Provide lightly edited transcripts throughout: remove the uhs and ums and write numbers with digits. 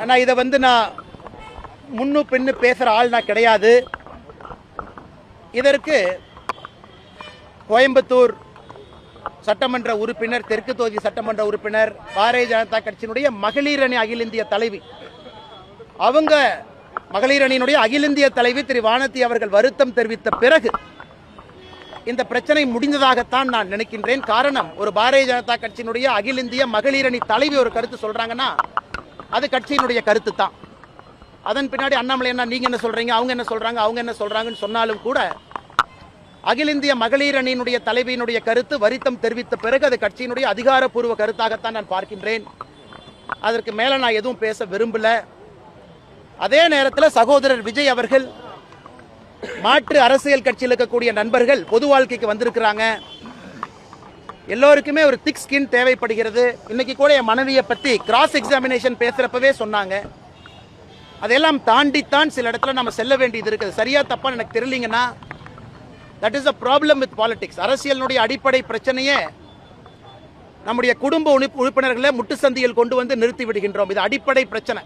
ஆனால் இதை நான் முன்னு பின்னு பேசுகிற ஆள் நான் கிடையாது. இதற்கு கோயம்புத்தூர் சட்டமன்ற உறுப்பினர், தெற்கு தொகுதி சட்டமன்ற உறுப்பினர், பாரதிய ஜனதா கட்சியினுடைய மகளிர் அணி அகில இந்திய தலைவி, அவங்க மகளிர் அணியினுடைய அகில இந்திய தலைவி திரு வானதி அவர்கள் வருத்தம் தெரிவித்த பிறகு இந்த பிரச்சனை முடிந்ததாகத்தான் நான் நினைக்கின்றேன். காரணம், ஒரு பாரதிய ஜனதா கட்சியினுடைய அகில இந்திய மகளிர் அணி தலைவி ஒரு கருத்து சொல்றாங்கன்னா அது கட்சியினுடைய கருத்து தான். அதன் பின்னாடி அண்ணாமலை என்ன நீங்க என்ன சொல்றீங்க, அவங்க என்ன சொல்றாங்க, அவங்க என்ன சொல்றாங்கன்னு சொன்னாலும் கூட அகில இந்திய மகளிர் அணியினுடைய தலைவியினுடைய கருத்து வருத்தம் தெரிவித்த பிறகு அது கட்சியினுடைய அதிகாரப்பூர்வ கருத்தாகத்தான் நான் பார்க்கின்றேன். அதற்கு மேல நான் எதுவும் பேச விரும்பல. அதே நேரத்தில் சகோதரர் விஜய் அவர்கள் மாற்று அரசியல் கட்சியில் இருக்கக்கூடிய நண்பர்கள் பொது வாழ்க்கைக்கு வந்திருக்கிறாங்க. எல்லோருக்குமே ஒரு திக் ஸ்கின் தேவைப்படுகிறது. இன்னைக்கு கூட என் மனைவியை பத்தி கிராஸ் எக்ஸாமினேஷன் பேசுறப்பவே சொன்னாங்க. அதெல்லாம் தாண்டித்தான் சில இடத்துல நம்ம செல்ல வேண்டியது இருக்குது. சரியா தப்பான்னு எனக்கு தெரியலீங்கன்னா that is a problem with politics. அரசியலினுடைய அடிப்படை பிரச்சனையே நம்முடைய குடும்ப உறுப்பினர்களை முட்டு சந்தியில் கொண்டு வந்து நிறுத்தி விடுகின்றோம். இது அடிப்படை பிரச்சனை.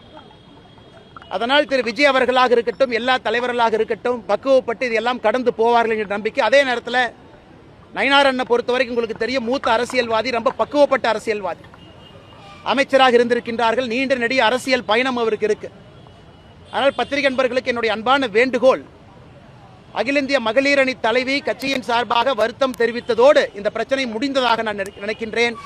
அதனால் திரு விஜய் அவர்களாக இருக்கட்டும், எல்லா தலைவர்களாக இருக்கட்டும், பக்குவப்பட்டு இதெல்லாம் கடந்து போவார்கள் என்ற நம்பிக்கை. அதே நேரத்தில் நயினார் அண்ணனை பொறுத்த வரைக்கும் உங்களுக்கு தெரியும், மூத்த அரசியல்வாதி, ரொம்ப பக்குவப்பட்ட அரசியல்வாதி, அமைச்சராக இருந்திருக்கின்றார்கள். நீண்ட நெடிய அரசியல் பயணம் அவருக்கு இருக்கு. ஆனால் பத்திரிகை நண்பர்களுக்கு என்னுடைய அன்பான வேண்டுகோள், அகில இந்திய மகளிர் அணி தலைவி கட்சியின் சார்பாக வருத்தம் தெரிவித்ததோடு இந்த பிரச்சனை முடிந்ததாக நான் நினைக்கின்றேன்.